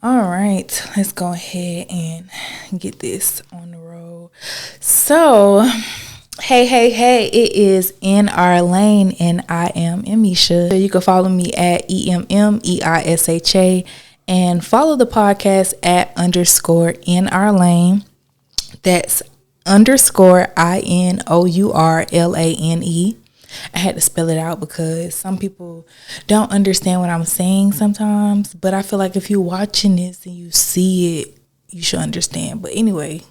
All right, let's go ahead and get this on the road. So, hey, it is In Our Lane, and I am Emmeisha. You can follow me at EMMEISHA and follow the podcast at underscore In Our Lane. That's underscore INOURLANE. I had to spell it out because some people don't understand what I'm saying sometimes. But I feel like if you're watching this and you see it, you should understand. But anyway,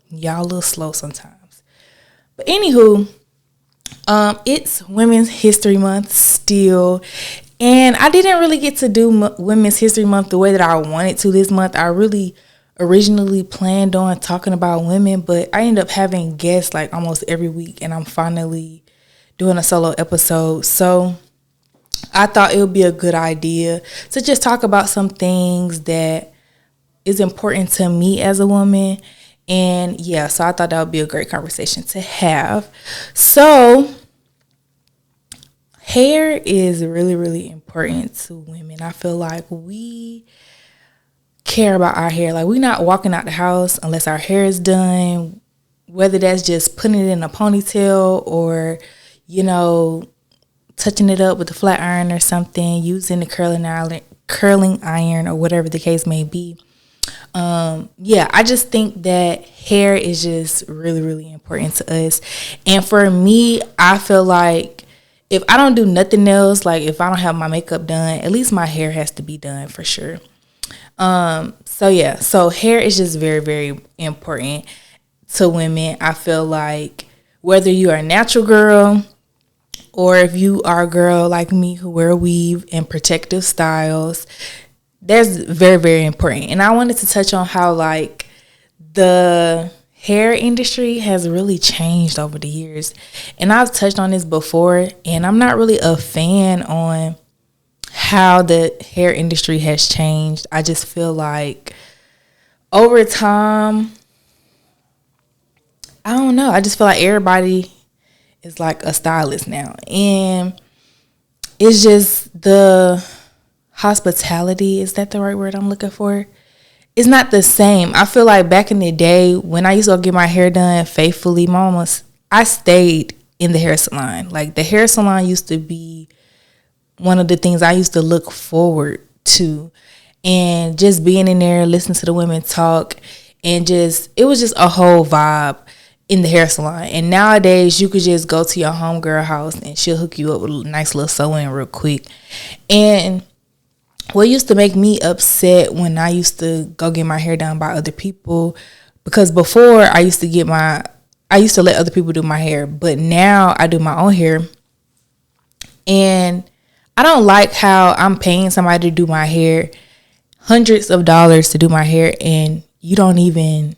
y'all a little slow sometimes. But anywho, it's Women's History Month still. And I didn't really get to do Women's History Month the way that I wanted to this month. I really originally planned on talking about women, but I ended up having guests like almost every week, and I'm finally doing a solo episode. So I thought it would be a good idea to just talk about some things that is important to me as a woman. And yeah, so I thought that would be a great conversation to have. So hair is really, really important to women. I feel like we care about our hair. Like, we're not walking out the house unless our hair is done, whether that's just putting it in a ponytail or touching it up with a flat iron or something, using the curling iron or whatever the case may be. I just think that hair is just really, really important to us. And for me, I feel like if I don't do nothing else, like if I don't have my makeup done, at least my hair has to be done for sure. So hair is just very, very important to women. I feel like whether you are a natural girl or if you are a girl like me who wear a weave and protective styles, that's very, very important. And I wanted to touch on how like the hair industry has really changed over the years. And I've touched on this before, and I'm not really a fan on how the hair industry has changed. I just feel like over time, I don't know. I just feel like everybody is like a stylist now. And it's just the hospitality. Is that the right word I'm looking for? It's not the same. I feel like back in the day when I used to go get my hair done faithfully, I stayed in the hair salon. Like, the hair salon used to be one of the things I used to look forward to. And just being in there, listening to the women talk, and it was just a whole vibe in the hair salon. And nowadays you could just go to your homegirl house and she'll hook you up with a nice little sew-in real quick. And what used to make me upset when I used to go get my hair done by other people, because before I used to let other people do my hair, but now I do my own hair. And I don't like how I'm paying somebody to do my hair hundreds of dollars to do my hair, and you don't even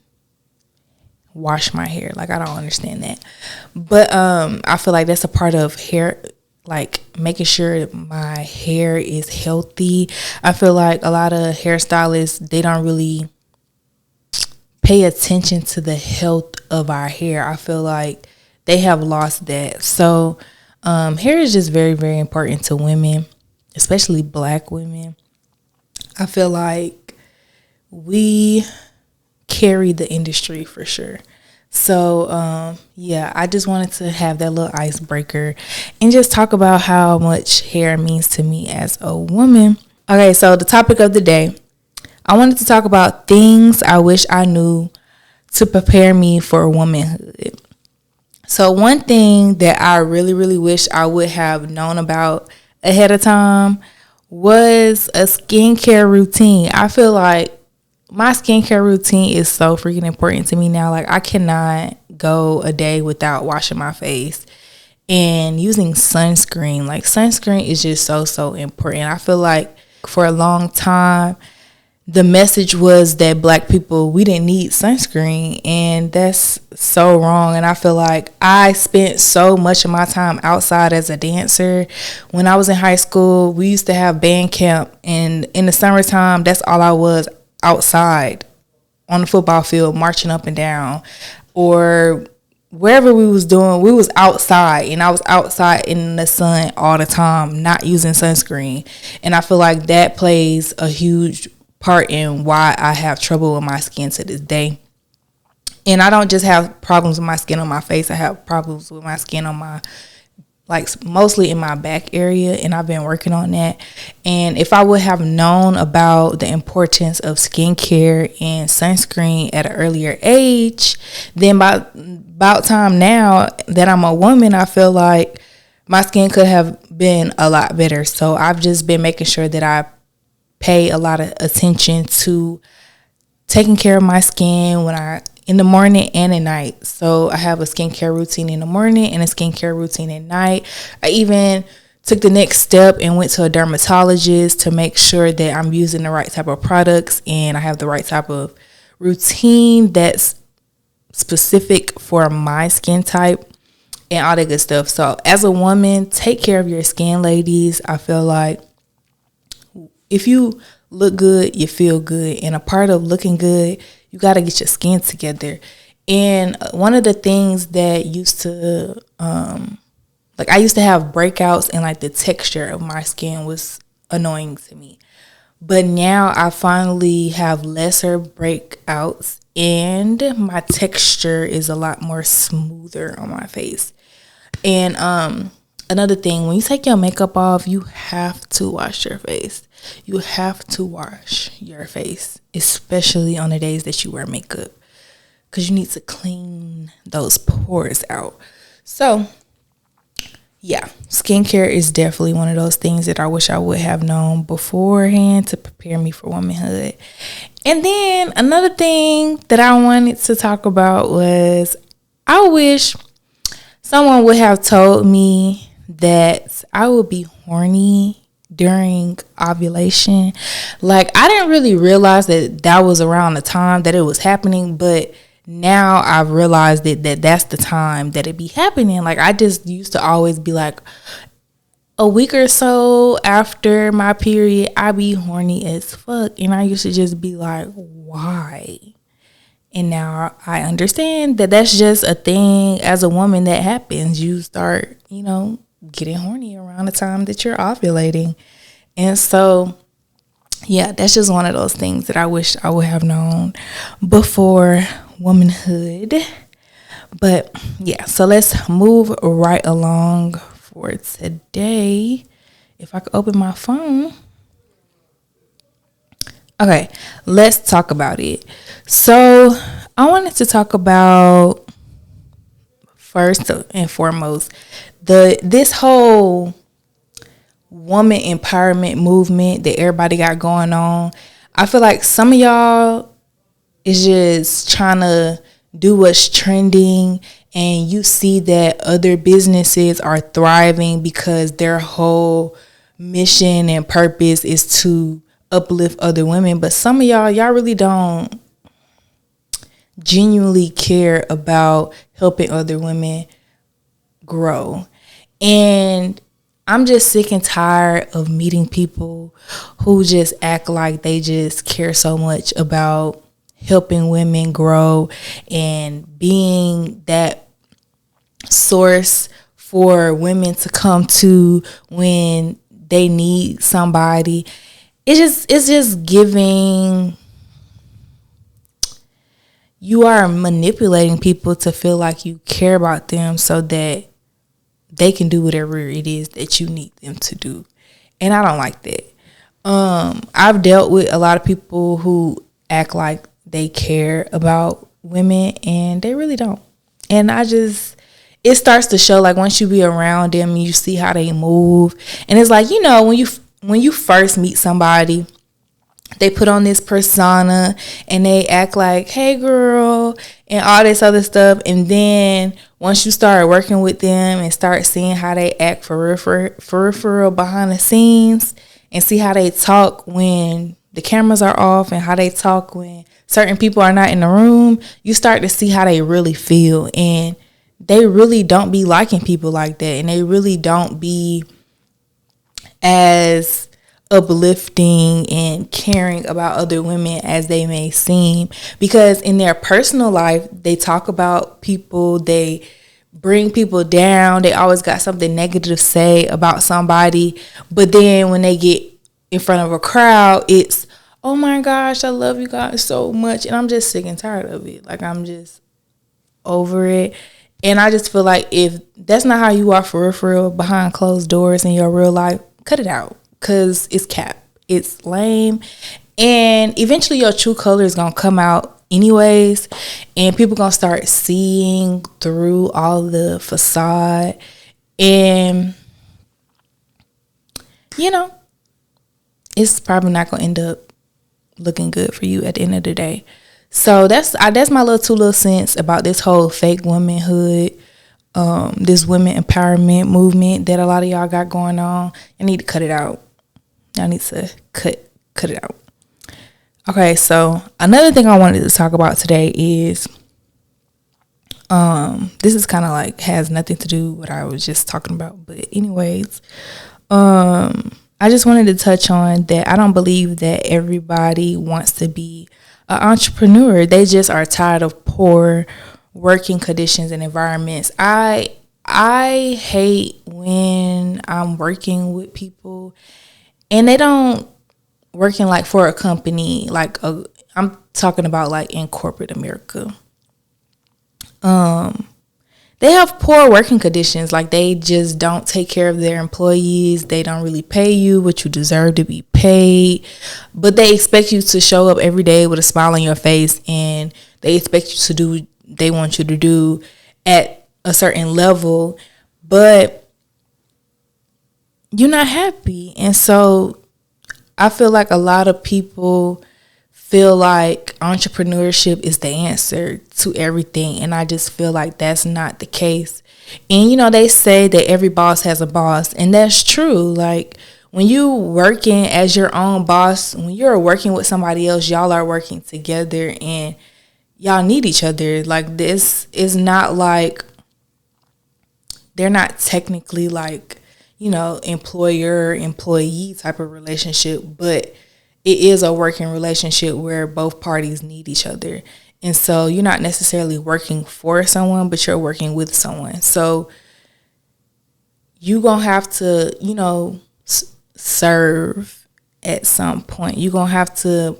wash my hair. Like, I don't understand that. But I feel like that's a part of hair, like making sure that my hair is healthy. I feel like a lot of hairstylists, they don't really pay attention to the health of our hair. I feel like they have lost that. So hair is just very, very important to women, especially Black women. I feel like we carry the industry for sure. So I just wanted to have that little icebreaker and just talk about how much hair means to me as a woman. Okay, so the topic of the day, I wanted to talk about things I wish I knew to prepare me for womanhood. So one thing that I really, really wish I would have known about ahead of time was a skincare routine. I feel like my skincare routine is so freaking important to me now. Like, I cannot go a day without washing my face and using sunscreen. Like, sunscreen is just so, so important. I feel like for a long time, the message was that Black people, we didn't need sunscreen, and that's so wrong. And I feel like I spent so much of my time outside as a dancer. When I was in high school, we used to have band camp, and in the summertime, that's all I was, outside on the football field, marching up and down, or wherever we was doing, we was outside, and I was outside in the sun all the time, not using sunscreen. And I feel like that plays a huge part in why I have trouble with my skin to this day. And I don't just have problems with my skin on my face. I have problems with my skin on my, like, mostly in my back area, and I've been working on that. And if I would have known about the importance of skincare and sunscreen at an earlier age, then by about time now that I'm a woman, I feel like my skin could have been a lot better. So I've just been making sure that I pay a lot of attention to taking care of my skin in the morning and at night. So I have a skincare routine in the morning and a skincare routine at night. I even took the next step and went to a dermatologist to make sure that I'm using the right type of products and I have the right type of routine that's specific for my skin type and all that good stuff. So as a woman, take care of your skin, ladies. I feel like if you look good, you feel good. And a part of looking good, you got to get your skin together. And one of the things that used to, I used to have breakouts and like the texture of my skin was annoying to me. But now I finally have lesser breakouts and my texture is a lot more smoother on my face. And another thing, when you take your makeup off, you have to wash your face. You have to wash your face, especially on the days that you wear makeup, because you need to clean those pores out. So, yeah, skincare is definitely one of those things that I wish I would have known beforehand to prepare me for womanhood. And then another thing that I wanted to talk about was I wish someone would have told me that I would be horny during ovulation. Like, I didn't really realize that was around the time that it was happening, but now I've realized that that's the time that it be happening. Like, I just used to always be like, a week or so after my period, I be horny as fuck, and I used to just be like, why? And now I understand that that's just a thing as a woman that happens. You start, getting horny around the time that you're ovulating. And so, yeah, that's just one of those things that I wish I would have known before womanhood. But yeah, so let's move right along for today. If I could open my phone. Okay, let's talk about it. So I wanted to talk about, first and foremost, this whole woman empowerment movement that everybody got going on. I feel like some of y'all is just trying to do what's trending, and you see that other businesses are thriving because their whole mission and purpose is to uplift other women. But some of y'all really don't genuinely care about helping other women grow. And I'm just sick and tired of meeting people who just act like they just care so much about helping women grow and being that source for women to come to when they need somebody. It's just giving, you are manipulating people to feel like you care about them so that they can do whatever it is that you need them to do. And I don't like that. I've dealt with a lot of people who act like they care about women and they really don't. And it starts to show, like, once you be around them and you see how they move. And it's like, when you first meet somebody, they put on this persona and they act like, hey girl, and all this other stuff. And then once you start working with them and start seeing how they act for real behind the scenes, and see how they talk when the cameras are off and how they talk when certain people are not in the room, you start to see how they really feel. And they really don't be liking people like that. And they really don't be as uplifting and caring about other women as they may seem, because in their personal life they talk about people, they bring people down, they always got something negative to say about somebody, but then when they get in front of a crowd, it's, oh my gosh, I love you guys so much. And I'm just sick and tired of it. Like, I'm just over it. And I just feel like if that's not how you are for real, behind closed doors in your real life, cut it out. Because it's cap. It's lame. And eventually your true color is going to come out anyways. And people going to start seeing through all the facade. And, you know, it's probably not going to end up looking good for you at the end of the day. So that's my little 2 cents about this whole fake womanhood, this women empowerment movement that a lot of y'all got going on. I need to cut it out. Y'all need to cut it out. Okay, so another thing I wanted to talk about today is this is kind of like has nothing to do with what I was just talking about, but anyways, I just wanted to touch on that I don't believe that everybody wants to be an entrepreneur. They just are tired of poor working conditions and environments. I hate when I'm working with people and they don't working like for a company, like I'm talking about like in corporate America. They have poor working conditions. Like, they just don't take care of their employees. They don't really pay you what you deserve to be paid. But they expect you to show up every day with a smile on your face. And they expect you to do what they want you to do at a certain level. But you're not happy. And so I feel like a lot of people feel like entrepreneurship is the answer to everything, and I just feel like that's not the case. And you know, they say that every boss has a boss, and that's true. Like, when you working as your own boss, when you're working with somebody else, y'all are working together and y'all need each other. Like, this is not like, they're not technically like, you know, employer employee type of relationship, but it is a working relationship where both parties need each other. And so you're not necessarily working for someone, but you're working with someone. So you're going to have to, you know, serve at some point. You're going to have to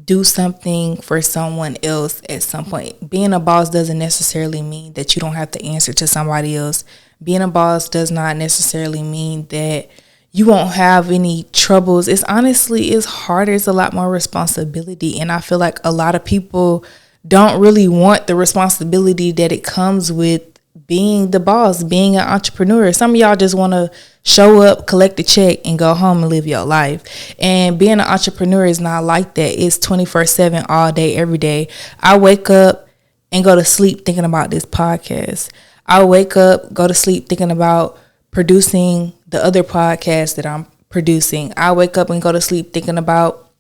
do something for someone else at some point. Being a boss doesn't necessarily mean that you don't have to answer to somebody else. Being a boss does not necessarily mean that you won't have any troubles. It's harder. It's a lot more responsibility. And I feel like a lot of people don't really want the responsibility that it comes with being the boss, being an entrepreneur. Some of y'all just want to show up, collect a check, and go home and live your life. And being an entrepreneur is not like that. It's 24/7, all day, every day. I wake up and go to sleep thinking about this podcast. I wake up, go to sleep thinking about producing the other podcast that I'm producing. I wake up and go to sleep thinking about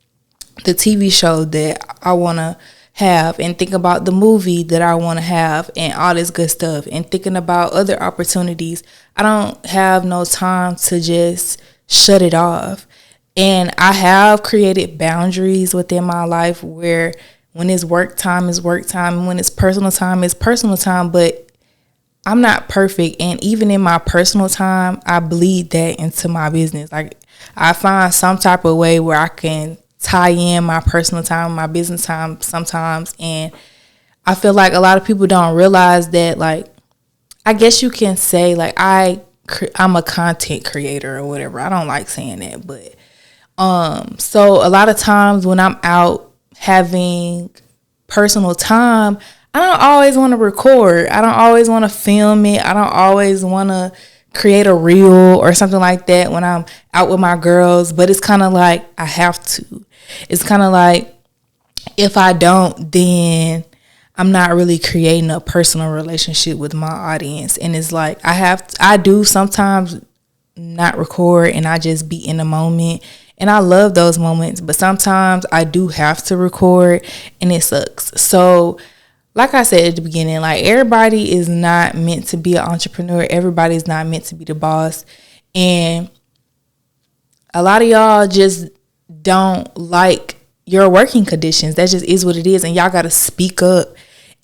the TV show that I want to have, and think about the movie that I want to have, and all this good stuff, and thinking about other opportunities. I don't have no time to just shut it off. And I have created boundaries within my life where when it's work time is work time, and when it's personal time is personal time. But I'm not perfect, and even in my personal time, I bleed that into my business. Like, I find some type of way where I can tie in my personal time, my business time sometimes. And I feel like a lot of people don't realize that, like, I guess you can say, like, I'm a content creator or whatever. I don't like saying that, but so a lot of times when I'm out having personal time, I don't always want to record. I don't always want to film it. I don't always want to create a reel or something like that when I'm out with my girls. But it's kind of like I have to. It's kind of like if I don't, then I'm not really creating a personal relationship with my audience. And it's like I do sometimes not record, and I just be in the moment. And I love those moments. But sometimes I do have to record, and it sucks. So like I said at the beginning, like, everybody is not meant to be an entrepreneur. Everybody's not meant to be the boss. And a lot of y'all just don't like your working conditions. That just is what it is. And y'all got to speak up.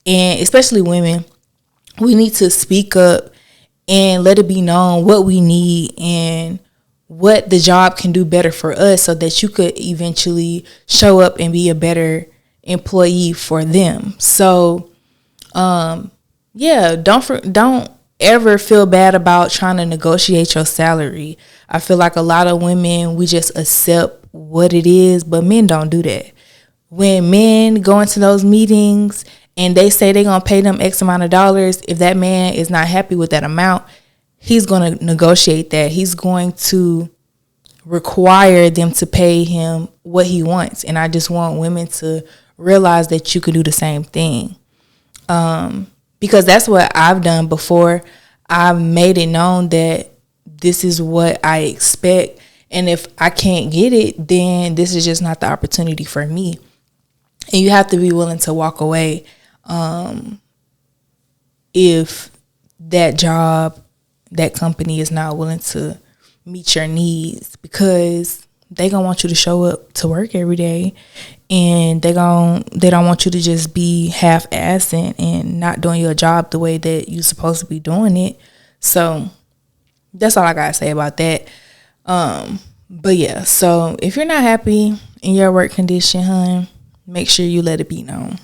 And especially women, we need to speak up and let it be known what we need and what the job can do better for us so that you could eventually show up and be a better employee for them. So, yeah, don't ever feel bad about trying to negotiate your salary. I feel like a lot of women, we just accept what it is, but men don't do that. When men go into those meetings and they say they're going to pay them X amount of dollars, if that man is not happy with that amount, he's going to negotiate that. He's going to require them to pay him what he wants. And I just want women to realize that you can do the same thing. Because that's what I've done before. I've made it known that this is what I expect. And if I can't get it, then this is just not the opportunity for me. And you have to be willing to walk away if that job, that company is not willing to meet your needs, because they gonna want you to show up to work every day, and they don't want you to just be half-assing and not doing your job the way that you're supposed to be doing it. So that's all I gotta say about that. But yeah, so if you're not happy in your work condition, hun, make sure you let it be known.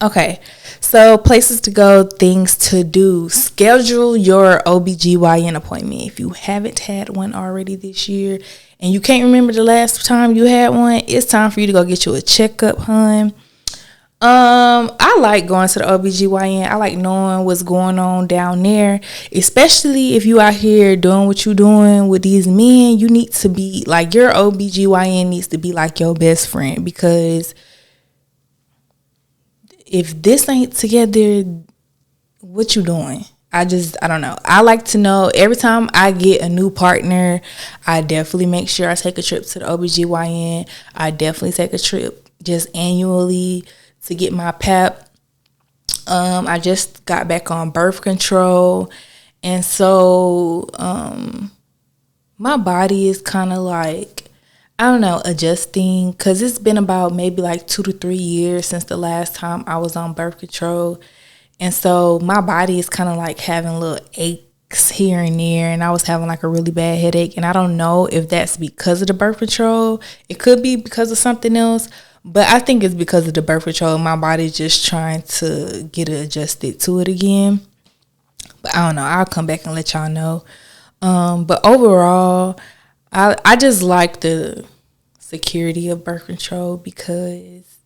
Okay, so places to go, things to do. Schedule your OBGYN appointment. If you haven't had one already this year and you can't remember the last time you had one, it's time for you to go get you a checkup, hun. I like going to the OBGYN. I like knowing what's going on down there, especially if you out here doing what you doing with these men. You need to be like, your OBGYN needs to be like your best friend, because if this ain't together, what you doing? I don't know. I like to know every time I get a new partner, I definitely make sure I take a trip to the OBGYN. I definitely take a trip just annually to get my PAP. I just got back on birth control. And so my body is kind of like, I don't know, adjusting, because it's been about maybe like 2 to 3 years since the last time I was on birth control. And so my body is kind of like having little aches here and there, and I was having like a really bad headache, and I don't know if that's because of the birth control. It could be because of something else, but I think it's because of the birth control. My body's just trying to get adjusted to it again. But I don't know. I'll come back and let y'all know. But overall, I just like the security of birth control, because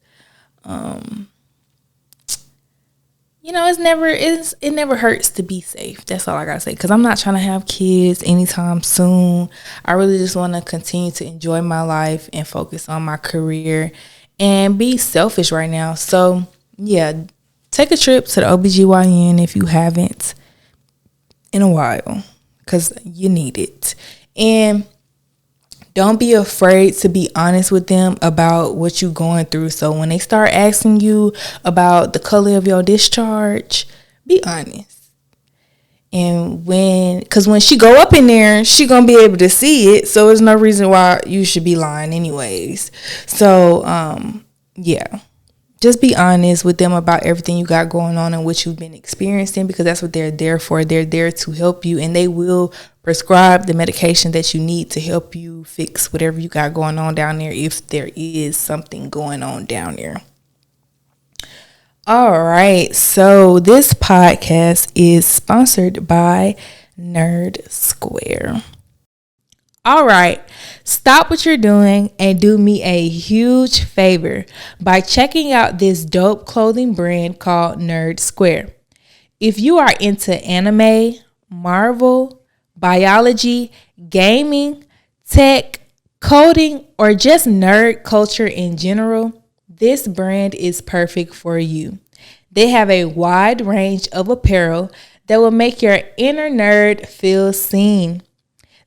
it never hurts to be safe. That's all I gotta say, because I'm not trying to have kids anytime soon. I really just want to continue to enjoy my life and focus on my career and be selfish right now. So yeah, take a trip to the OBGYN if you haven't in a while, because you need it. And don't be afraid to be honest with them about what you're going through. So when they start asking you about the color of your discharge, be honest. And because when she go up in there, she gonna be able to see it. So there's no reason why you should be lying anyways. So yeah, just be honest with them about everything you got going on and what you've been experiencing, because that's what they're there for. They're there to help you, and they will prescribe the medication that you need to help you fix whatever you got going on down there, if there is something going on down there. All right, so this podcast is sponsored by Nerd Square. All right, stop what you're doing and do me a huge favor by checking out this dope clothing brand called Nerd Square. If you are into anime, Marvel, biology, gaming, tech, coding, or just nerd culture in general, this brand is perfect for you. They have a wide range of apparel that will make your inner nerd feel seen.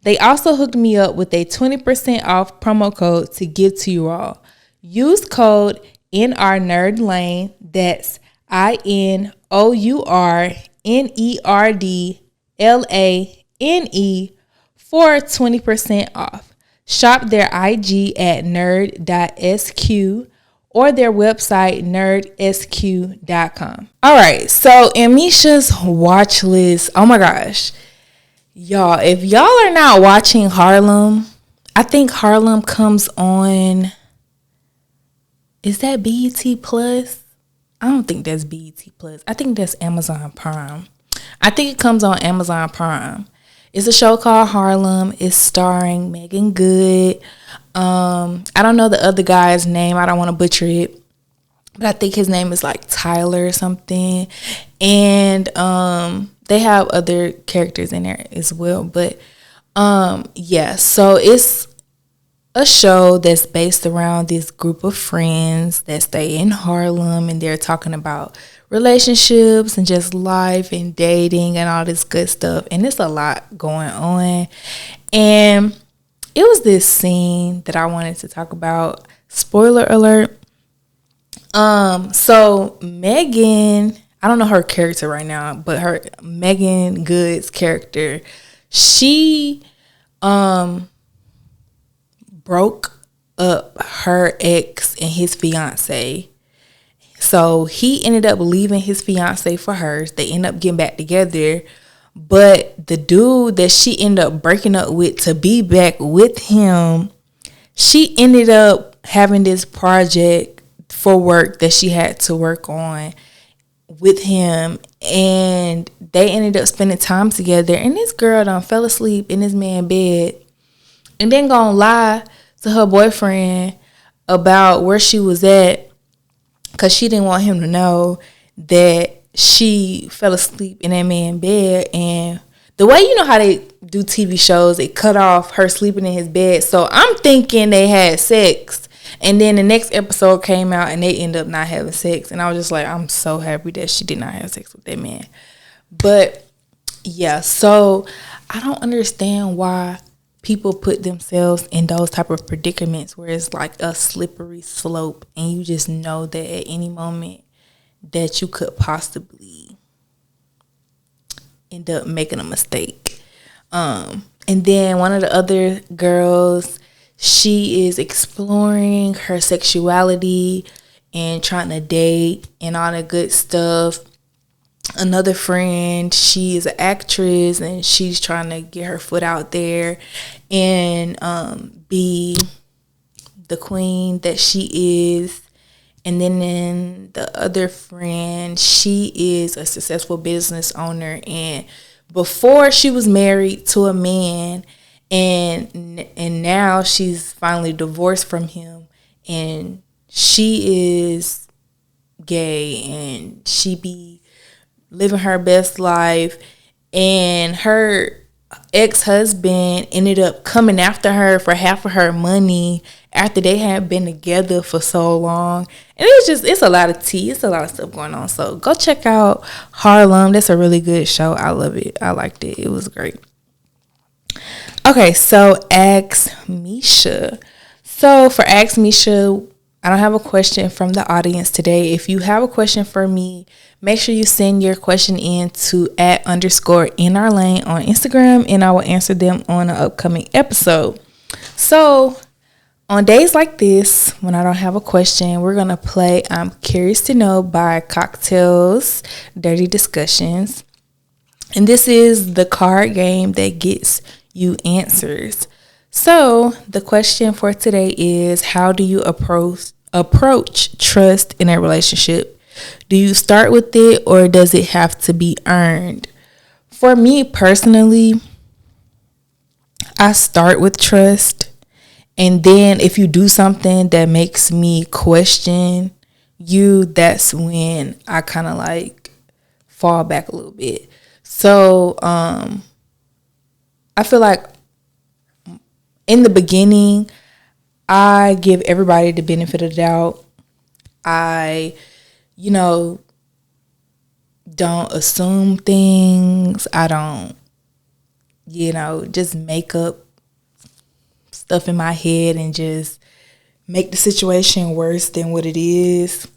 They also hooked me up with a 20% off promo code to give to you all. Use code NRNerdLane, that's INOURNERDLANE, for 20% off. Shop their IG at nerd.sq or their website nerdsq.com. All right, so Emmeisha's watch list. Oh my gosh. Y'all, if y'all are not watching Harlem, I think Harlem comes on, is that BET Plus? I don't think that's BET Plus. I think that's Amazon Prime. I think it comes on Amazon Prime. It's a show called Harlem. It's starring Megan Good. I don't know the other guy's name. I don't want to butcher it, but I think his name is like Tyler or something. And they have other characters in there as well. But yeah, so it's a show that's based around this group of friends that stay in Harlem, and they're talking about relationships and just life and dating and all this good stuff. And there's a lot going on. And it was this scene that I wanted to talk about. Spoiler alert. So Megan, I don't know her character right now, but her Megan Good's character, she broke up her ex and his fiance. So he ended up leaving his fiance for hers. They end up getting back together. But the dude that she ended up breaking up with to be back with him, she ended up having this project for work that she had to work on with him. And they ended up spending time together. And this girl done fell asleep in this man's bed. And then gonna lie to her boyfriend about where she was at, because she didn't want him to know that she fell asleep in that man's bed. And the way, you know how they do TV shows, it cut off her sleeping in his bed. So I'm thinking they had sex. And then the next episode came out and they ended up not having sex. And I was just like, I'm so happy that she did not have sex with that man. But yeah, so I don't understand why people put themselves in those type of predicaments where it's like a slippery slope and you just know that at any moment that you could possibly end up making a mistake. And then one of the other girls, she is exploring her sexuality and trying to date and all that good stuff. Another friend, she is an actress and she's trying to get her foot out there and be the queen that she is. And then the other friend, she is a successful business owner, and before she was married to a man, and now she's finally divorced from him, and she is gay and she be living her best life, and her ex-husband ended up coming after her for half of her money after they had been together for so long. And it's a lot of tea. It's a lot of stuff going on. So go check out Harlem. That's a really good show. I love it. I liked it. It was great. Okay, so Ask Misha. So for Ask Misha, I don't have a question from the audience today. If you have a question for me, make sure you send your question in to @_in_our-lane on Instagram, and I will answer them on an upcoming episode. So on days like this, when I don't have a question, we're going to play I'm Curious to Know by Cocktails Dirty Discussions. And this is the card game that gets you answers. So the question for today is, how do you approach trust in a relationship? Do you start with it, or does it have to be earned? For me personally, I start with trust. And then if you do something that makes me question you, that's when I kind of like fall back a little bit. So I feel like in the beginning, I give everybody the benefit of the doubt. I, don't assume things. I don't, just make up stuff in my head and just make the situation worse than what it is.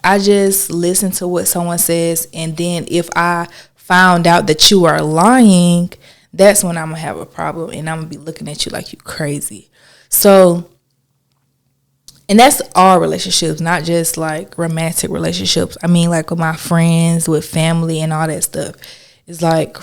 I just listen to what someone says, and then if I found out that you are lying, that's when I'm gonna have a problem, and I'm gonna be looking at you like you crazy. So, and that's all relationships, not just like romantic relationships. I mean, like with my friends, with family, and all that stuff. It's like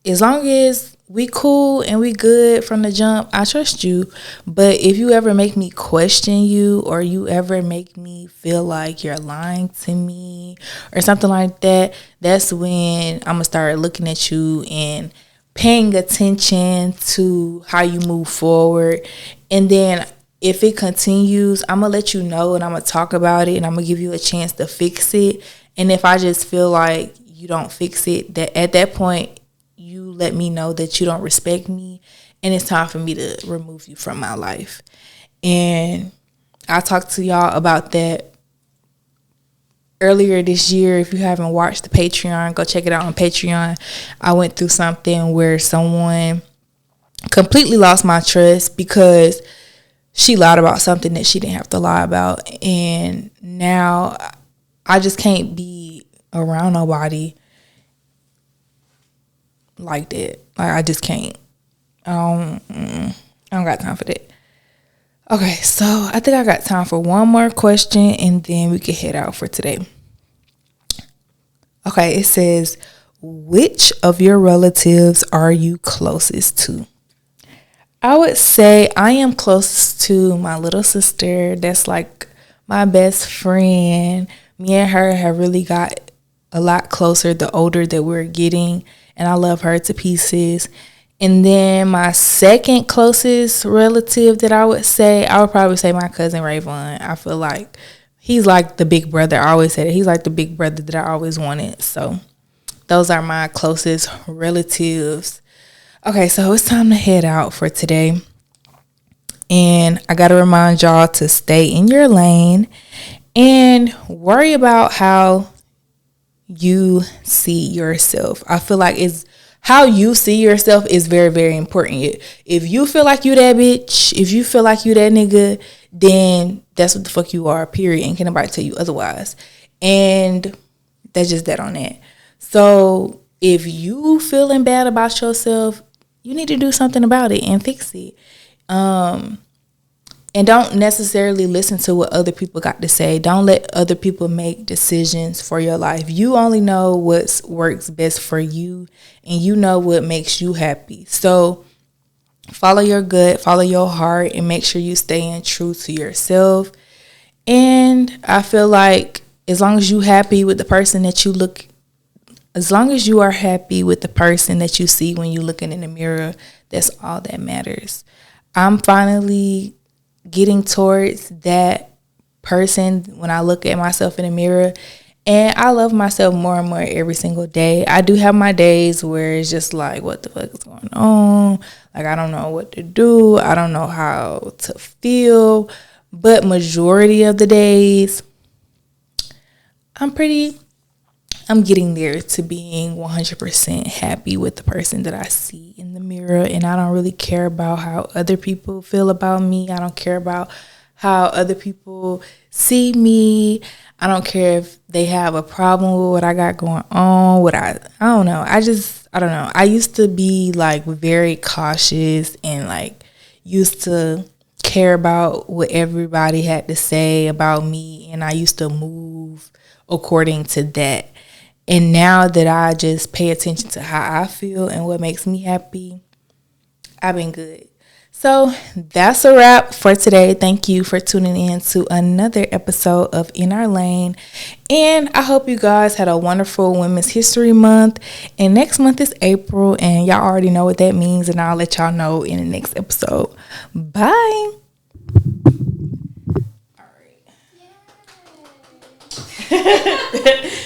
as long as we cool and we good from the jump, I trust you. But if you ever make me question you, or you ever make me feel like you're lying to me or something like that, that's when I'm gonna start looking at you and paying attention to how you move forward. And then if it continues, I'm gonna let you know, and I'm gonna talk about it, and I'm gonna give you a chance to fix it. And if I just feel like you don't fix it, that at that point you let me know that you don't respect me, and it's time for me to remove you from my life. And I talked to y'all about that earlier this year. If you haven't watched the Patreon, go check it out on Patreon. I went through something where someone completely lost my trust because she lied about something that she didn't have to lie about. And now I just can't be around nobody like that. Like, I just can't. I don't got time for that. Okay, so I think I got time for one more question, and then we can head out for today. Okay, it says, which of your relatives are you closest to? I would say I am closest to my little sister. That's like my best friend. Me and her have really got a lot closer the older that we're getting, and I love her to pieces. And then my second closest relative that I would probably say my cousin Rayvon. I feel like he's like the big brother. I always say that he's like the big brother that I always wanted. So those are my closest relatives. Okay, so it's time to head out for today. And I got to remind y'all to stay in your lane and worry about how you see yourself. I feel like it's how you see yourself is very, very important. If you feel like you that bitch, if you feel like you that nigga, then that's what the fuck you are, period. And can't nobody tell you otherwise. And that's just that on that. So if you feeling bad about yourself, you need to do something about it and fix it. And don't necessarily listen to what other people got to say. Don't let other people make decisions for your life. You only know what works best for you, and you know what makes you happy. So follow your gut, follow your heart, and make sure you staying true to yourself. And I feel like as long as you happy with the person that you look, as long as you are happy with the person that you see when you're looking in the mirror, that's all that matters. I'm finally getting towards that person when I look at myself in the mirror, and I love myself more and more every single day. I do have my days where it's just like, what the fuck is going on? Like, I don't know what to do. I don't know how to feel. But majority of the days, I'm getting there to being 100% happy with the person that I see in the mirror. And I don't really care about how other people feel about me. I don't care about how other people see me. I don't care if they have a problem with what I got going on. I don't know. I don't know. I used to be like very cautious and like used to care about what everybody had to say about me. And I used to move according to that. And now that I just pay attention to how I feel and what makes me happy, I've been good. So that's a wrap for today. Thank you for tuning in to another episode of In Our Lane. And I hope you guys had a wonderful Women's History Month. And next month is April, and y'all already know what that means. And I'll let y'all know in the next episode. Bye. All right.